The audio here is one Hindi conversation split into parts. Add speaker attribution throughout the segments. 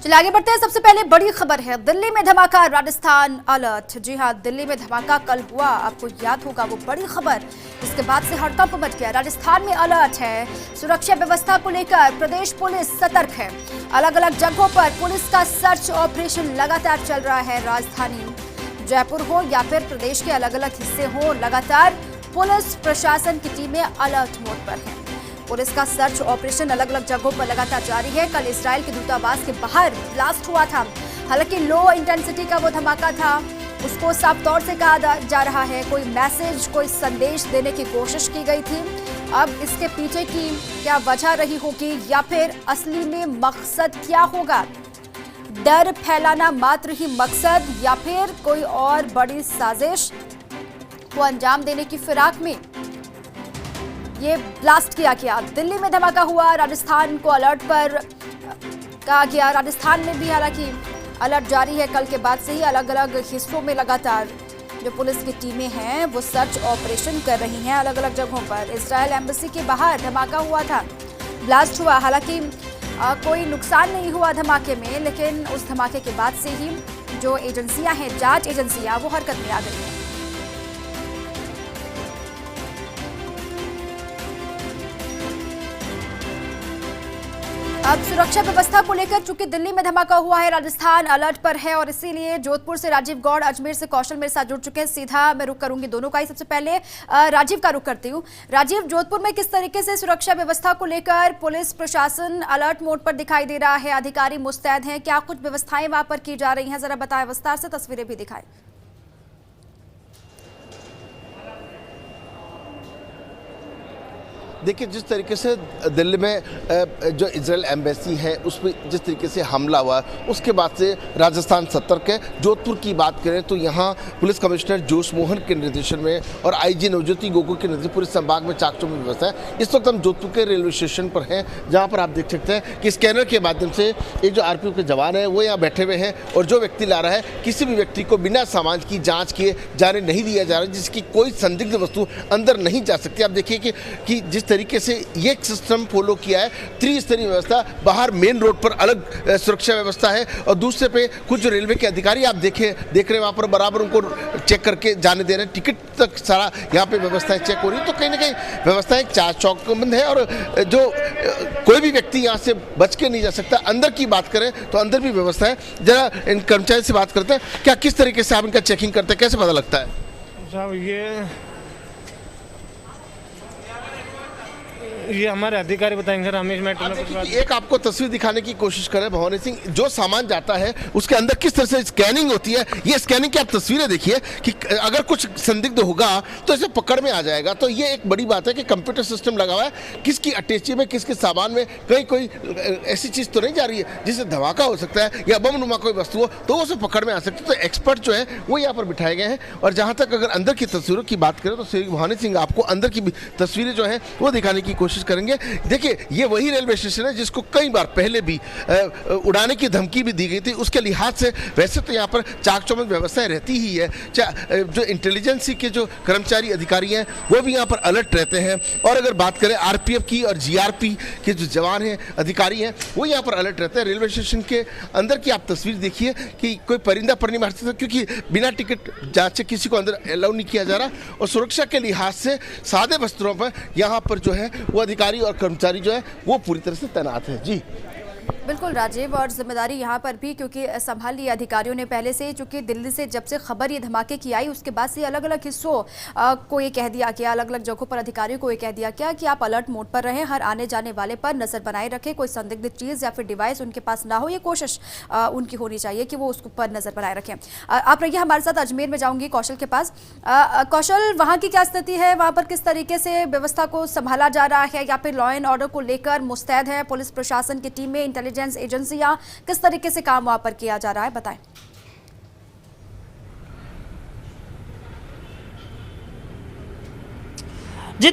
Speaker 1: चलिए आगे बढ़ते हैं। सबसे पहले बड़ी खबर है, दिल्ली में धमाका, राजस्थान अलर्ट। जी हां, दिल्ली में धमाका कल हुआ, आपको याद होगा वो बड़ी खबर। इसके बाद से हड़कंप मच गया। राजस्थान में अलर्ट है, सुरक्षा व्यवस्था को लेकर प्रदेश पुलिस सतर्क है। अलग अलग जगहों पर पुलिस का सर्च ऑपरेशन लगातार चल रहा है। राजधानी जयपुर हो या फिर प्रदेश के अलग अलग हिस्से हो, लगातार पुलिस प्रशासन की टीमें अलर्ट मोड पर है। पुलिस का सर्च ऑपरेशन अलग अलग जगहों पर लगातार जारी है। कल इजराइल के दूतावास के बाहर ब्लास्ट हुआ था। हालांकि लो इंटेंसिटी का वो धमाका था, उसको साफ तौर से कहा जा रहा है कोई मैसेज, कोई संदेश देने की कोशिश की गई थी। अब इसके पीछे की क्या वजह रही होगी या फिर असली में मकसद क्या होगा? डर फैलाना मात्र ही मकसद या फिर कोई और बड़ी साजिश को अंजाम देने की फिराक में ये ब्लास्ट किया गया? दिल्ली में धमाका हुआ, राजस्थान को अलर्ट पर कहा गया। राजस्थान में भी हालांकि अलर्ट जारी है। कल के बाद से ही अलग अलग हिस्सों में लगातार जो पुलिस की टीमें हैं वो सर्च ऑपरेशन कर रही हैं अलग अलग जगहों पर। इजराइल एम्बेसी के बाहर धमाका हुआ था, ब्लास्ट हुआ। हालांकि कोई नुकसान नहीं हुआ धमाके में, लेकिन उस धमाके के बाद से ही जो एजेंसियां हैं, जांच एजेंसियां, वो हरकत में आ गई हैं। अब सुरक्षा व्यवस्था को लेकर चूंकि दिल्ली में धमाका हुआ है, राजस्थान अलर्ट पर है और इसीलिए जोधपुर से राजीव गौड़, अजमेर से कौशल मेरे साथ जुड़ चुके हैं। सीधा मैं रुक करूंगी दोनों का ही। सबसे पहले राजीव का रुक करती हूं। राजीव, जोधपुर में किस तरीके से सुरक्षा व्यवस्था को लेकर पुलिस प्रशासन अलर्ट मोड पर दिखाई दे रहा है? अधिकारी मुस्तैद हैं, क्या कुछ व्यवस्थाएं वहां पर की जा रही हैं? जरा बताएं विस्तार से, तस्वीरें भी दिखाएं।
Speaker 2: देखिए, जिस तरीके से दिल्ली में जो इजराइल एम्बेसी है उस पर जिस तरीके से हमला हुआ, उसके बाद से राजस्थान सतर्क है। जोधपुर की बात करें तो यहाँ पुलिस कमिश्नर जोश मोहन के निर्देशन में और आईजी नवज्योति गोगोई के निर्देशन पूरे संभाग में चाकचौबंद व्यवस्था है। इस वक्त हम जोधपुर के रेलवे स्टेशन पर हैं, जहाँ पर आप देख सकते हैं कि स्कैनर के माध्यम से एक जो आरपीओ के जवान है वो यहाँ बैठे हुए हैं और जो व्यक्ति ला रहा है, किसी भी व्यक्ति को बिना सामान की जाँच किए जाने नहीं दिया जा रहा, जिसकी कोई संदिग्ध वस्तु अंदर नहीं जा सकती। आप देखिए कि जिस तरीके से ये सिस्टम फॉलो किया है, त्रिस्तरीय व्यवस्था, बाहर मेन रोड पर अलग सुरक्षा व्यवस्था है और दूसरे पे कुछ जो रेलवे के अधिकारी आप देख रहे हैं वहाँ पर बराबर उनको चेक करके जाने दे रहे हैं। टिकट तक सारा यहाँ पे व्यवस्थाएं चेक हो रही है। तो कहीं ना कहीं व्यवस्थाएं चौकबंद है और जो कोई भी व्यक्ति यहाँ से बच के नहीं जा सकता। अंदर की बात करें तो अंदर भी व्यवस्था है। जरा इन कर्मचारी से बात करते हैं, क्या किस तरीके से आप इनका चेकिंग करते हैं, कैसे पता लगता है?
Speaker 3: साहब ये हमारे अधिकारी बताएंगे सर। रमेश मेट्रो
Speaker 2: एक आपको तस्वीर दिखाने की कोशिश करें भवानी सिंह, जो सामान जाता है उसके अंदर किस तरह से स्कैनिंग होती है। ये स्कैनिंग की आप तस्वीरें देखिए कि अगर कुछ संदिग्ध होगा तो इसे पकड़ में आ जाएगा। तो ये एक बड़ी बात है कि कंप्यूटर सिस्टम लगा हुआ है, किसकी अटैची में, किसके सामान में कहीं कोई ऐसी चीज़ तो नहीं जा रही है जिससे धमाका हो सकता है या बम नुमा कोई वस्तु हो तो उसे पकड़ में आ सकती है। तो एक्सपर्ट जो है वो यहाँ पर बिठाए गए हैं। और जहाँ तक अगर अंदर की तस्वीरों की बात करें तो श्री भवानी सिंह आपको अंदर की तस्वीरें जो है वो दिखाने की कोशिश करेंगे। देखिए, ये वही रेलवे स्टेशन है जिसको कई बार पहले भी उड़ाने की धमकी भी दी गई थी। उसके लिहाज से वैसे तो यहाँ पर चाकचौबंद व्यवस्थाएं रहती ही है। जो इंटेलिजेंसी के जो कर्मचारी अधिकारी हैं वो भी यहाँ पर अलर्ट रहते हैं। और अगर बात करें आरपीएफ की और जीआरपी के जो जवान हैं, अधिकारी हैं, वो यहाँ पर अलर्ट रहते हैं। रेलवे स्टेशन के अंदर की आप तस्वीर देखिए कि कोई परिंदा पर नहीं मार सकता, क्योंकि बिना टिकट जांचे किसी को अंदर अलाउ नहीं किया जा रहा। और सुरक्षा के लिहाज से सादे वस्त्रों पर यहाँ पर जो है वो अधिकारी और कर्मचारी जो है वो पूरी तरह से तैनात है। जी
Speaker 1: बिल्कुल राजीव, और जिम्मेदारी यहाँ पर भी क्योंकि संभाल ली अधिकारियों ने पहले से, चूंकि दिल्ली से जब से खबर ये धमाके की आई उसके बाद से अलग अलग हिस्सों को ये कह दिया गया, अलग अलग जगहों पर अधिकारियों को ये कह दिया गया कि आप अलर्ट मोड पर रहें, हर आने जाने वाले पर नजर बनाए रखें, कोई संदिग्ध चीज़ या फिर डिवाइस उनके पास ना हो, ये कोशिश उनकी होनी चाहिए कि वो उसके ऊपर नजर बनाए रखें। आप रहिए हमारे साथ, अजमेर में जाऊँगी कौशल के पास। कौशल, वहाँ की क्या स्थिति है? वहाँ पर किस तरीके से व्यवस्था को संभाला जा रहा है या फिर लॉ एंड ऑर्डर को लेकर मुस्तैद है पुलिस प्रशासन की टीमें, इंटेलिजेंस एजेंसियां, किस तरीके से काम वहां पर किया जा रहा है, बताएं।
Speaker 4: जी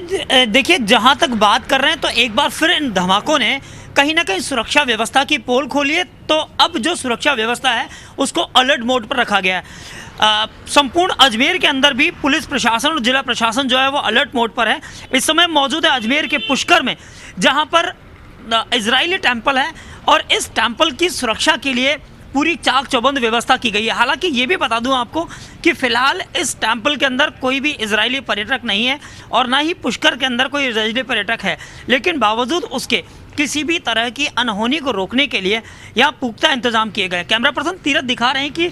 Speaker 4: देखिए, जहां तक बात कर रहे हैं तो एक बार फिर इन धमाकों ने कहीं ना कहीं सुरक्षा व्यवस्था की पोल खोली है। तो अब जो सुरक्षा व्यवस्था है उसको अलर्ट मोड पर रखा गया है। संपूर्ण अजमेर के अंदर भी पुलिस प्रशासन और जिला प्रशासन जो है वो अलर्ट मोड पर है। इस समय मौजूद है अजमेर के पुष्कर में, जहां पर इजरायली टेम्पल है और इस टेम्पल की सुरक्षा के लिए पूरी चाक चौबंद व्यवस्था की गई है। हालांकि ये भी बता दूं आपको कि फिलहाल इस टेम्पल के अंदर कोई भी इजरायली पर्यटक नहीं है और ना ही पुष्कर के अंदर कोई इजरायली पर्यटक है, लेकिन बावजूद उसके किसी भी तरह की अनहोनी को रोकने के लिए यहाँ पुख्ता इंतजाम किए गए। कैमरा पर्सन तीरथ दिखा रहे हैं कि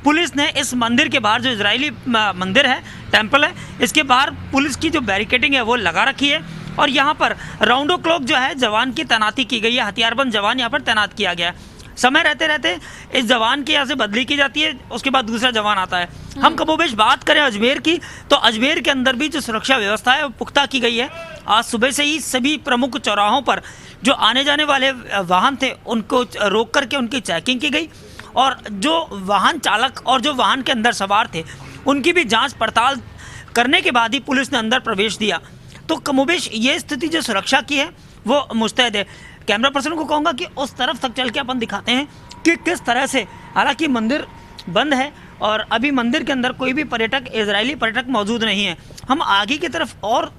Speaker 4: पुलिस ने इस मंदिर के बाहर, जो इजरायली मंदिर है, टेम्पल है, इसके बाहर पुलिस की जो बैरिकेडिंग है वो लगा रखी है और यहाँ पर राउंड ओ क्लॉक जो है जवान की तैनाती की गई है। हथियारबंद जवान यहाँ पर तैनात किया गया है। समय रहते रहते इस जवान की यहाँ से बदली की जाती है, उसके बाद दूसरा जवान आता है। हम कमोबेश बात करें अजमेर की, तो अजमेर के अंदर भी जो सुरक्षा व्यवस्था है वो पुख्ता की गई है। आज सुबह से ही सभी प्रमुख चौराहों पर जो आने जाने वाले वाहन थे उनको रोक करके उनकी चेकिंग की गई और जो वाहन चालक और जो वाहन के अंदर सवार थे उनकी भी जांच पड़ताल करने के बाद ही पुलिस ने अंदर प्रवेश दिया। तो कमोबेश ये स्थिति जो सुरक्षा की है वो मुस्तैद है। कैमरा पर्सन को कहूँगा कि उस तरफ तक चल के अपन दिखाते हैं कि किस तरह से, हालांकि मंदिर बंद है और अभी मंदिर के अंदर कोई भी पर्यटक, इजरायली पर्यटक मौजूद नहीं है। हम आगे की तरफ और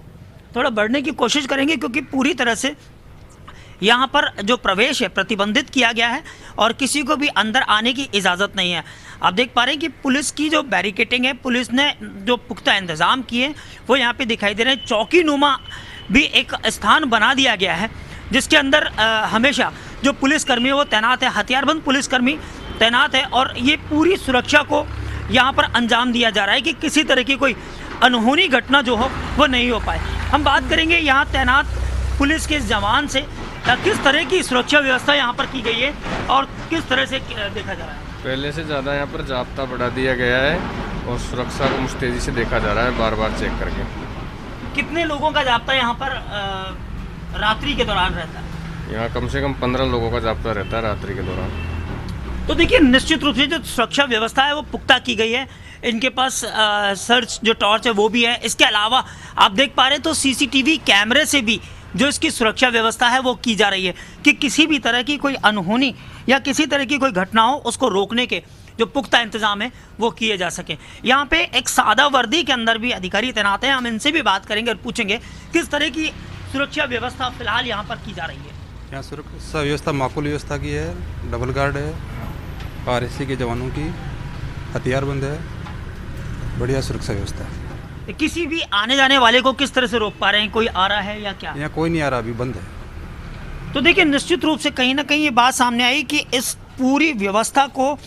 Speaker 4: थोड़ा बढ़ने की कोशिश करेंगे क्योंकि पूरी तरह से यहाँ पर जो प्रवेश है प्रतिबंधित किया गया है और किसी को भी अंदर आने की इजाज़त नहीं है। आप देख पा रहे हैं कि पुलिस की जो बैरिकेटिंग है, पुलिस ने जो पुख्ता इंतज़ाम किए वो यहाँ पे दिखाई दे रहे हैं। चौकी नुमा भी एक स्थान बना दिया गया है जिसके अंदर हमेशा जो पुलिसकर्मी है वो तैनात है, हथियारबंद पुलिसकर्मी तैनात है और ये पूरी सुरक्षा को यहाँ पर अंजाम दिया जा रहा है कि किसी तरह की कोई अनहोनी घटना जो हो वो नहीं हो पाए। हम बात करेंगे यहाँ तैनात पुलिस के जवान से, किस तरह की सुरक्षा व्यवस्था यहाँ पर की गई है और किस तरह से देखा जा रहा है।
Speaker 5: पहले से ज़्यादा यहाँ पर जाब्ता बढ़ा दिया गया है और सुरक्षा को मुस्तैदी से देखा जा रहा है, बार बार चेक करके।
Speaker 4: कितने लोगों का जाब्ता यहाँ पर रात्रि के दौरान रहता है?
Speaker 5: यहाँ कम से कम 15 लोगों का जाब्ता रहता है रात्रि के दौरान।
Speaker 4: तो देखिए, निश्चित रूप से जो सुरक्षा व्यवस्था है वो पुख्ता की गई है। इनके पास सर्च जो टॉर्च है वो भी है। इसके अलावा आप देख पा रहे हैं तो सीसीटीवी कैमरे से भी जो इसकी सुरक्षा व्यवस्था है वो की जा रही है कि किसी भी तरह की कोई अनहोनी या किसी तरह की कोई घटना हो उसको रोकने के जो पुख्ता इंतजाम है वो किए जा सके। यहाँ पे एक सादा वर्दी के अंदर भी अधिकारी तैनात हैं, हम इनसे भी बात करेंगे और पूछेंगे किस तरह की सुरक्षा व्यवस्था फिलहाल यहाँ पर की जा रही है।
Speaker 6: यहाँ सुरक्षा व्यवस्था माकूल व्यवस्था की है, डबल गार्ड है, RSC के जवानों की, हथियारबंद है, बढ़िया सुरक्षा व्यवस्था है।
Speaker 4: किसी भी आने जाने वाले को किस तरह से रोक पा रहे हैं? कोई आ रहा है या क्या?
Speaker 6: यहाँ कोई नहीं आ रहा, अभी बंद है।
Speaker 4: तो देखिए, निश्चित रूप से कहीं ना कहीं ये बात सामने आई कि इस पूरी व्यवस्था को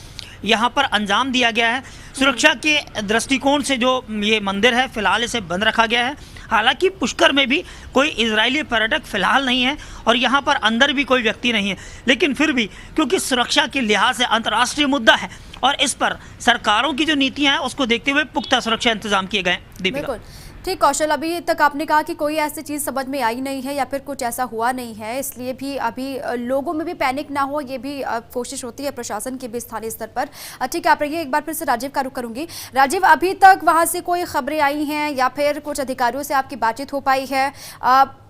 Speaker 4: यहाँ पर अंजाम दिया गया है। सुरक्षा के दृष्टिकोण से जो ये मंदिर है फिलहाल इसे बंद रखा गया है। हालांकि पुष्कर में भी कोई इजरायली पर्यटक फिलहाल नहीं है और यहाँ पर अंदर भी कोई व्यक्ति नहीं है, लेकिन फिर भी क्योंकि सुरक्षा के लिहाज से अंतर्राष्ट्रीय मुद्दा है और इस पर सरकारों की जो नीतियां हैं उसको देखते हुए पुख्ता सुरक्षा इंतजाम किए गए। दीपिका।
Speaker 1: ठीक कौशल, अभी तक आपने कहा कि कोई ऐसी चीज़ समझ में आई नहीं है या फिर कुछ ऐसा हुआ नहीं है, इसलिए भी अभी लोगों में भी पैनिक ना हो, ये भी कोशिश होती है प्रशासन की भी स्थानीय स्तर पर। ठीक है, आप रहिए, एक बार फिर से राजीव का रुख करूंगी। राजीव, अभी तक वहाँ से कोई खबरें आई हैं या फिर कुछ अधिकारियों से आपकी बातचीत हो पाई है?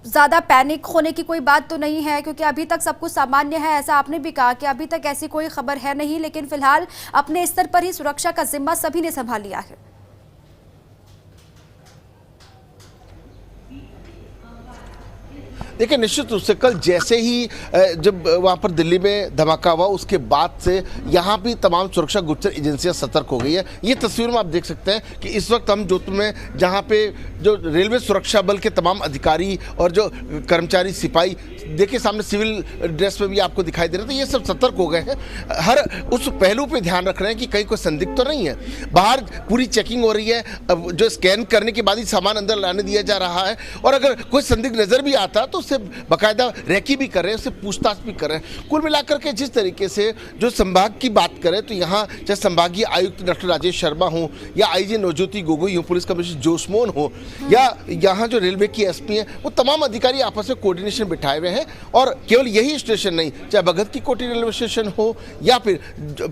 Speaker 1: ज़्यादा पैनिक होने की कोई बात तो नहीं है क्योंकि अभी तक सब कुछ सामान्य है, ऐसा आपने भी कहा कि अभी तक ऐसी कोई खबर है नहीं, लेकिन फिलहाल अपने स्तर पर ही सुरक्षा का जिम्मा सभी ने संभाल लिया है।
Speaker 2: देखिए, निश्चित रूप से कल जैसे ही जब वहाँ पर दिल्ली में धमाका हुआ उसके बाद से यहाँ भी तमाम सुरक्षा गुप्तचर एजेंसियाँ सतर्क हो गई है। ये तस्वीर में आप देख सकते हैं कि इस वक्त हम जोधपुर में जहाँ पे जो रेलवे सुरक्षा बल के तमाम अधिकारी और जो कर्मचारी सिपाही देखिए सामने सिविल ड्रेस में भी आपको दिखाई दे रहे थे, ये सब सतर्क हो गए हैं। हर उस पहलू पे ध्यान रख रहे हैं कि कहीं कोई संदिग्ध तो नहीं है। बाहर पूरी चेकिंग हो रही है, जो स्कैन करने के बाद ही सामान अंदर लाने दिया जा रहा है और अगर कोई संदिग्ध नज़र भी आता है तो उससे बाकायदा रेकी भी कर रहे हैं, उससे पूछताछ भी कर रहे हैं। कुल मिलाकर के जिस तरीके से जो संभाग की बात करें तो यहाँ चाहे संभागीय आयुक्त डॉक्टर राजेश शर्मा हो या IG नवज्योति गोगोई हो, पुलिस कमिश्नर जोशमोन हो या यहाँ जो रेलवे की SP हैं, वो तमाम अधिकारी आपस में कोऑर्डिनेशन बिठाए हुए हैं। और केवल यही स्टेशन नहीं, चाहे भगत की कोठी रेलवे स्टेशन हो या फिर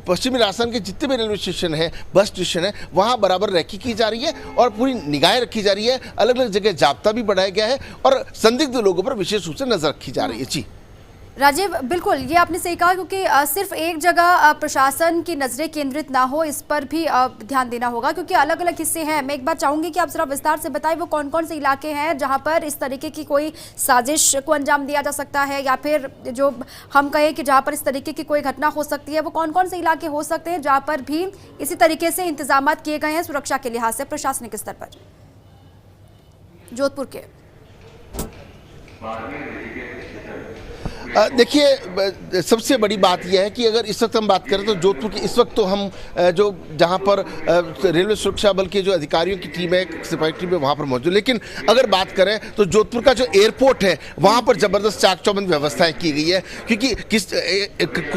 Speaker 2: पश्चिमी राजस्थान के जितने भी रेलवे स्टेशन है, बस स्टेशन है, वहाँ बराबर रेकी की जा रही है और पूरी निगाहें रखी जा रही है। अलग अलग जगह जाब्ता भी बढ़ाया गया है और संदिग्ध लोगों पर विशेष रूप से नजर रखी जा रही है। जी
Speaker 1: राजीव, बिल्कुल ये आपने सही कहा, क्योंकि सिर्फ एक जगह प्रशासन की नजरें केंद्रित ना हो, इस पर भी ध्यान देना होगा, क्योंकि अलग अलग हिस्से हैं। मैं एक बार चाहूंगी कि आप जरा विस्तार से बताएं वो कौन कौन से इलाके हैं जहां पर इस तरीके की कोई साजिश को अंजाम दिया जा सकता है, या फिर जो हम कहें कि जहां पर इस तरीके की कोई घटना हो सकती है, वो कौन कौन से इलाके हो सकते हैं जहां पर भी इसी तरीके से इंतजाम किए गए हैं सुरक्षा के लिहाज से प्रशासनिक स्तर पर? जोधपुर के
Speaker 2: देखिए, सबसे बड़ी बात यह है कि अगर इस वक्त हम बात करें तो जोधपुर की इस वक्त तो हम जो जहां पर रेलवे सुरक्षा बल के जो अधिकारियों की टीम है, सिपाही टीम है, वहां पर मौजूद। लेकिन अगर बात करें तो जोधपुर का जो एयरपोर्ट है वहां पर ज़बरदस्त चाक चौबंद व्यवस्थाएं की गई है, क्योंकि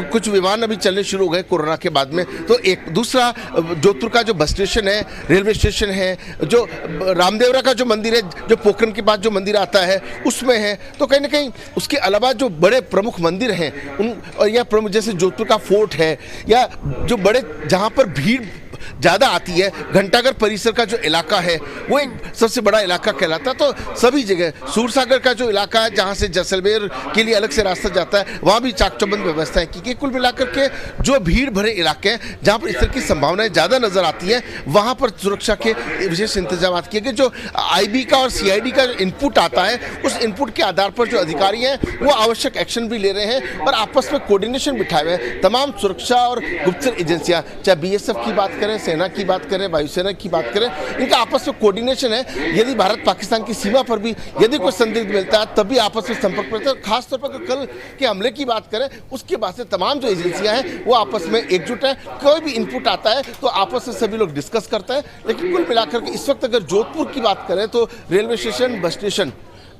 Speaker 2: कुछ विमान अभी चलने शुरू हो गए कोरोना के बाद में। तो एक दूसरा जोधपुर का जो बस स्टेशन है, रेलवे स्टेशन है, जो रामदेवरा का जो मंदिर है, जो पोखरण के पास जो मंदिर आता है उसमें है, तो कहीं ना कहीं उसके अलावा जो बड़े प्रमुख मंदिर हैं उन, और या प्रमुख जैसे जोधपुर का फोर्ट है, या जो बड़े जहां पर भीड़ ज़्यादा आती है, घंटाघर परिसर का जो इलाका है वो एक सबसे बड़ा इलाका कहलाता है। तो सभी जगह सूरसागर का जो इलाका है जहाँ से जैसलमेर के लिए अलग से रास्ता जाता है, वहाँ भी चाक चौबंद व्यवस्थाएं की गई। कुल मिलाकर के जो भीड़ भरे इलाके हैं जहाँ पर इस तरह की संभावनाएं ज़्यादा नजर आती हैं, वहाँ पर सुरक्षा के विशेष इंतजाम किए गए। जो IB का और CID का जो इनपुट आता है, उस इनपुट के आधार पर जो अधिकारी हैं वो आवश्यक एक्शन भी ले रहे हैं और आपस में कोऑर्डिनेशन बिठाए हुए हैं। तमाम सुरक्षा और गुप्तचर एजेंसियाँ, चाहे BSF की बात करें, सेना की बात करें, वायुसेना की बात करें, इनका आपस में कोऑर्डिनेशन है। यदि भारत पाकिस्तान की सीमा पर भी यदि कोई संदिग्ध मिलता है तभी आपस में संपर्क करते हैं। खासतौर पर कल के हमले की बात करें, उसके बाद से तमाम जो एजेंसियां हैं वो आपस में एकजुट है। कोई भी इनपुट आता है तो आपस में सभी लोग डिस्कस करते हैं। लेकिन कुल मिलाकर के इस वक्त अगर जोधपुर की बात करें तो railway station, bus station,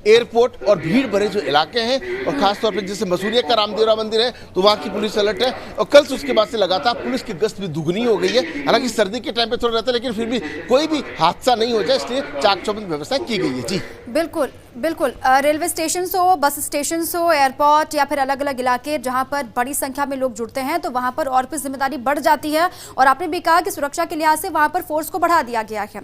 Speaker 2: airport और भीड़ भरे जो इलाके हैं, और खासतौर पर जैसे मसूरिया का रामदेवरा मंदिर है तो वहाँ की पुलिस अलर्ट है। और कल से उसके बाद से लगातार पुलिस की गश्त भी दुगनी हो गई है। हालांकि सर्दी के टाइम पे थोड़ा रहता है, लेकिन फिर भी कोई भी हादसा नहीं हो जाए इसलिए चाक चौबंद व्यवस्था की गई है। जी
Speaker 1: बिल्कुल बिल्कुल, रेलवे स्टेशन हो, बस स्टेशन हो, एयरपोर्ट या फिर अलग अलग इलाके जहां पर बड़ी संख्या में लोग जुड़ते हैं तो वहां पर और भी जिम्मेदारी बढ़ जाती है। और आपने भी कहा कि सुरक्षा के लिहाज से वहां पर फोर्स को बढ़ा दिया गया है।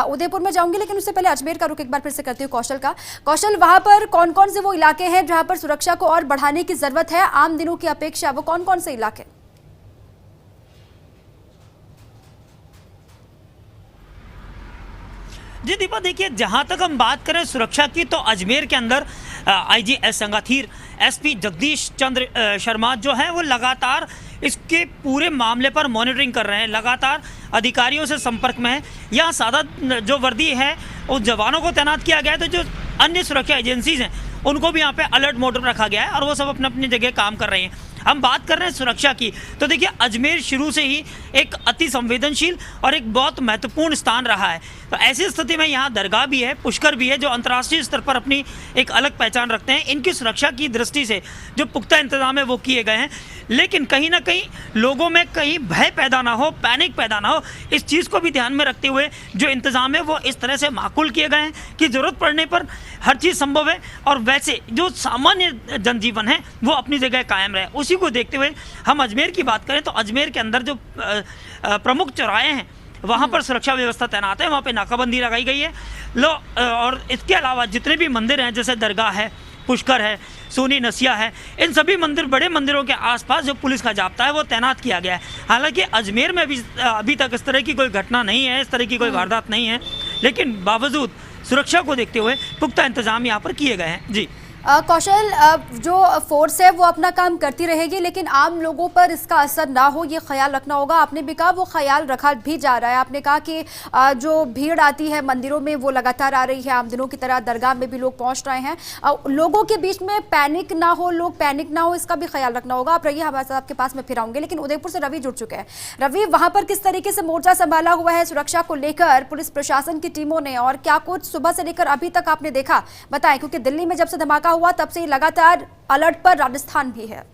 Speaker 1: उदयपुर में जाऊंगी, लेकिन उससे पहले अजमेर का रुख एक बार फिर से करती हूँ कौशल का। कौशल, वहां पर कौन कौन से वो इलाके हैं जहां पर सुरक्षा को और बढ़ाने की जरूरत है आम दिनों की अपेक्षा? वो कौन कौन से इलाके?
Speaker 4: जी दीपा, देखिए जहां तक हम बात करें सुरक्षा की तो अजमेर के अंदर IG S संगाथीर, SP Jagdish Chandra Sharma जो है वो लगातार इसके पूरे मामले पर मॉनिटरिंग कर रहे हैं, लगातार अधिकारियों से संपर्क में है। यहाँ सादा जो वर्दी है उस जवानों को तैनात किया गया है, तो जो अन्य सुरक्षा एजेंसीज हैं उनको भी यहाँ पे अलर्ट मोड पर रखा गया है और वो सब अपने अपनी जगह काम कर रहे हैं। हम बात कर रहे हैं सुरक्षा की, तो देखिए अजमेर शुरू से ही एक अति संवेदनशील और एक बहुत महत्वपूर्ण स्थान रहा है। तो ऐसी स्थिति में यहाँ दरगाह भी है, पुष्कर भी है, जो अंतर्राष्ट्रीय स्तर पर अपनी एक अलग पहचान रखते हैं। इनकी सुरक्षा की दृष्टि से जो पुख्ता इंतजाम है वो किए गए हैं, लेकिन कहीं ना कहीं लोगों में कहीं भय पैदा ना हो, पैनिक पैदा ना हो, इस चीज़ को भी ध्यान में रखते हुए जो इंतजाम है वो इस तरह से माकूल किए गए हैं कि ज़रूरत पड़ने पर हर चीज़ संभव है और वैसे जो सामान्य जनजीवन है वो अपनी जगह कायम रहे। उसी को देखते हुए हम अजमेर की बात करें तो अजमेर के अंदर जो प्रमुख चौराहे हैं वहाँ पर सुरक्षा व्यवस्था तैनात है, वहाँ पे नाकाबंदी लगाई गई है। और इसके अलावा जितने भी मंदिर हैं, जैसे दरगाह है, पुष्कर है, सोनी नसिया है, इन सभी मंदिर, बड़े मंदिरों के आसपास जो पुलिस का जाब्ता है वो तैनात किया गया है। हालांकि अजमेर में भी अभी तक इस तरह की कोई घटना नहीं है, इस तरह की कोई वारदात नहीं है, लेकिन बावजूद सुरक्षा को देखते हुए पुख्ता इंतजाम यहाँ पर किए गए हैं। जी
Speaker 1: कौशल, जो फोर्स है वो अपना काम करती रहेगी, लेकिन आम लोगों पर इसका असर ना हो ये ख्याल रखना होगा। आपने भी कहा वो ख्याल रखा भी जा रहा है। आपने कहा कि जो भीड़ आती है मंदिरों में वो लगातार आ रही है, आम दिनों की तरह दरगाह में भी लोग पहुंच रहे हैं। लोगों के बीच में पैनिक ना हो, लोग पैनिक ना हो, इसका भी ख्याल रखना होगा। आप रहिए, हमारे साथ आपके पास में फिर आऊंगे, लेकिन उदयपुर से रवि जुड़ चुके हैं। रवि, वहां पर किस तरीके से मोर्चा संभाला हुआ है सुरक्षा को लेकर पुलिस प्रशासन की टीमों ने, और क्या कुछ सुबह से लेकर अभी तक आपने देखा, बताएं, क्योंकि दिल्ली में जब से धमाका हुआ तब से लगातार अलर्ट पर राजस्थान भी है।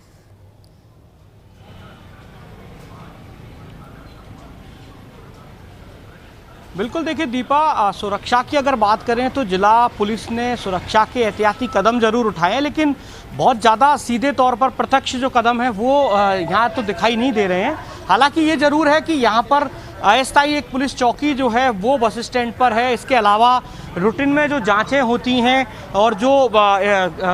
Speaker 7: बिल्कुल, देखिए दीपा, सुरक्षा की अगर बात करें तो जिला पुलिस ने सुरक्षा के एहतियाती कदम जरूर उठाए हैं, लेकिन बहुत ज़्यादा सीधे तौर पर प्रत्यक्ष जो कदम है वो यहाँ तो दिखाई नहीं दे रहे हैं। हालांकि ये जरूर है कि यहाँ पर अस्थायी एक पुलिस चौकी जो है वो बस स्टैंड पर है। इसके अलावा रूटीन में जो जांचें होती हैं और जो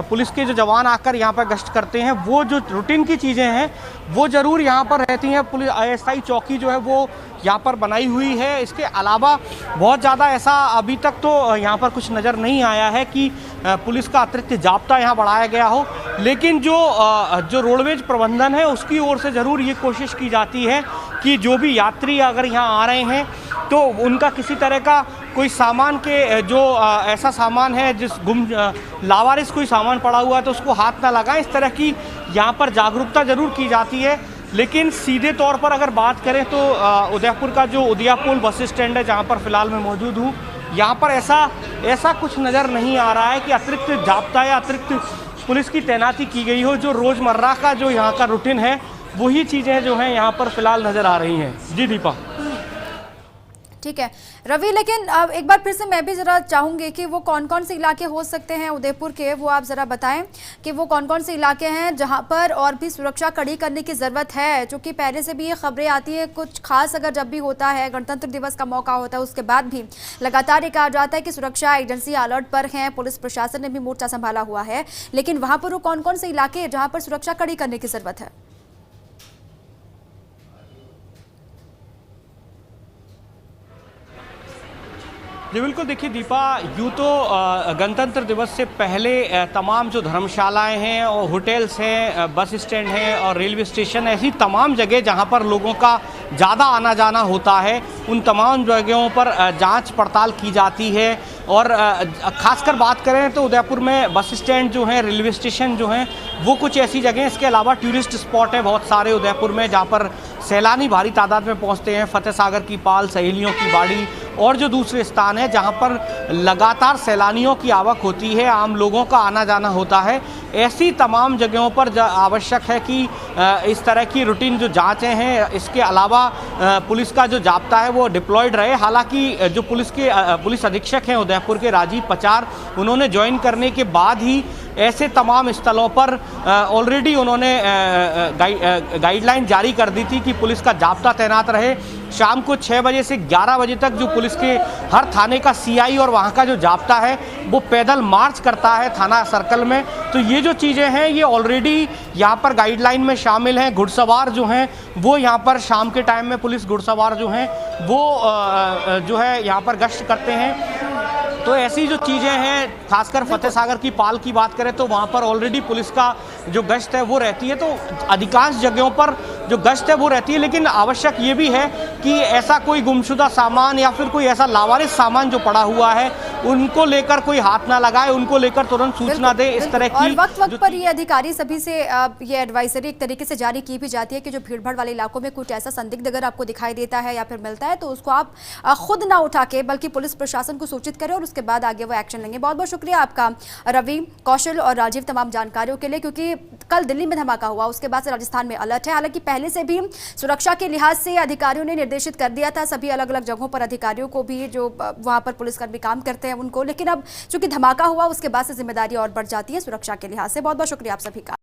Speaker 7: पुलिस के जो जवान आकर यहाँ पर गश्त करते हैं, वो जो रूटीन की चीज़ें हैं वो ज़रूर यहाँ पर रहती हैं। पुलिस अस्थायी चौकी जो है वो यहाँ पर बनाई हुई है। इसके अलावा बहुत ज़्यादा ऐसा अभी तक तो यहाँ पर कुछ नज़र नहीं आया है कि पुलिस का अतिरिक्त जाब्ता यहाँ बढ़ाया गया हो, लेकिन जो रोडवेज प्रबंधन है उसकी ओर से ज़रूर ये कोशिश की जाती है कि जो भी यात्री अगर यहाँ आ रहे हैं तो उनका किसी तरह का कोई सामान के जो ऐसा सामान है जिस लावारिस कोई सामान पड़ा हुआ है तो उसको हाथ ना लगाएं। इस तरह की यहाँ पर जागरूकता ज़रूर की जाती है। लेकिन सीधे तौर पर अगर बात करें तो उदयपुर का जो उदयापुल बस स्टैंड है जहाँ पर फ़िलहाल मैं मौजूद हूँ, यहाँ पर ऐसा कुछ नज़र नहीं आ रहा है कि अतिरिक्त जाब्ता या अतिरिक्त पुलिस की तैनाती की गई हो। जो रोज़मर्रा का जो यहाँ का रूटीन है वही चीज़ें जो हैं यहाँ पर फ़िलहाल नज़र आ रही हैं। जी दीपा।
Speaker 1: ठीक है रवि, लेकिन अब एक बार फिर से मैं भी ज़रा चाहूँगी कि वो कौन कौन से इलाके हो सकते हैं उदयपुर के, वो आप ज़रा बताएं कि वो कौन कौन से इलाके हैं जहां पर और भी सुरक्षा कड़ी करने की ज़रूरत है। क्योंकि पहले से भी ये खबरें आती है, कुछ खास अगर जब भी होता है, गणतंत्र दिवस का मौका होता है, उसके बाद भी लगातार ये कहा जाता है कि सुरक्षा एजेंसी अलर्ट पर हैं, पुलिस प्रशासन ने भी मोर्चा संभाला हुआ है, लेकिन वहाँ पर वो कौन कौन से इलाके हैं जहाँ पर सुरक्षा कड़ी करने की ज़रूरत है?
Speaker 7: जी बिल्कुल, देखिए दीपा, यूँ तो गणतंत्र दिवस से पहले तमाम जो धर्मशालाएं हैं और होटल्स हैं, बस स्टैंड हैं और रेलवे स्टेशन, ऐसी तमाम जगह जहां पर लोगों का ज़्यादा आना जाना होता है, उन तमाम जगहों पर जांच पड़ताल की जाती है। और ख़ासकर बात करें तो उदयपुर में बस स्टैंड जो हैं, रेलवे स्टेशन जो हैं, वो कुछ ऐसी जगह। इसके अलावा टूरिस्ट स्पॉट है बहुत सारे उदयपुर में जहाँ पर सैलानी भारी तादाद में पहुँचते हैं। फतेह सागर की पाल, सहेलियों की बाड़ी और जो दूसरे स्थान है जहाँ पर लगातार सैलानियों की आवक होती है, आम लोगों का आना जाना होता है, ऐसी तमाम जगहों पर आवश्यक है कि इस तरह की रूटीन जो जांचें हैं, इसके अलावा पुलिस का जो जाब्ता है वो डिप्लॉयड रहे। हालांकि जो पुलिस अधीक्षक हैं उदयपुर के, राजीव पचार, उन्होंने ज्वाइन करने के बाद ही ऐसे तमाम स्थलों पर ऑलरेडी उन्होंने गाइडलाइन जारी कर दी थी कि पुलिस का जाब्ता तैनात रहे। शाम को 6 बजे से 11 बजे तक जो पुलिस के हर थाने का सीआई और वहाँ का जो जाब्ता है वो पैदल मार्च करता है थाना सर्कल में। तो ये जो चीज़ें हैं ये ऑलरेडी यहाँ पर गाइडलाइन में शामिल हैं। घुड़सवार जो हैं वो यहाँ पर शाम के टाइम में पुलिस घुड़सवार जो हैं वो जो है यहाँ पर गश्त करते हैं। तो ऐसी जो चीज़ें हैं, खासकर फतेह सागर की पाल की बात करें तो वहाँ पर ऑलरेडी पुलिस का जो गश्त है वो रहती है। तो अधिकांश जगहों पर जो गश्त है वो रहती है, लेकिन आवश्यक ये भी है कि ऐसा कोई गुमशुदा सामान या फिर कोई ऐसा लावारिस सामान जो पड़ा हुआ है उनको लेकर कोई हाथ ना लगाए, उनको लेकर तुरंत सूचना दे। इस तरह की
Speaker 1: और वक्त पर ये अधिकारी सभी से ये एडवाइजरी एक तरीके से जारी की भी जाती है कि जो भीड़ भाड़ वाले इलाकों में कुछ ऐसा संदिग्ध अगर आपको दिखाई देता है या फिर मिलता है तो उसको आप खुद ना उठा के बल्कि पुलिस प्रशासन को सूचित करें और उसके बाद आगे वो एक्शन लेंगे। बहुत बहुत शुक्रिया आपका रवि, कौशल और राजीव तमाम जानकारियों के लिए, क्योंकि कल दिल्ली में धमाका हुआ उसके बाद से राजस्थान में अलर्ट है। हालांकि पहले से भी सुरक्षा के लिहाज से अधिकारियों ने निर्देशित कर दिया था सभी अलग अलग जगहों पर अधिकारियों को भी जो वहां पर पुलिसकर्मी काम करते हैं उनको, लेकिन अब चूंकि धमाका हुआ उसके बाद से जिम्मेदारी और बढ़ जाती है सुरक्षा के लिहाज से। बहुत बहुत शुक्रिया आप सभी का।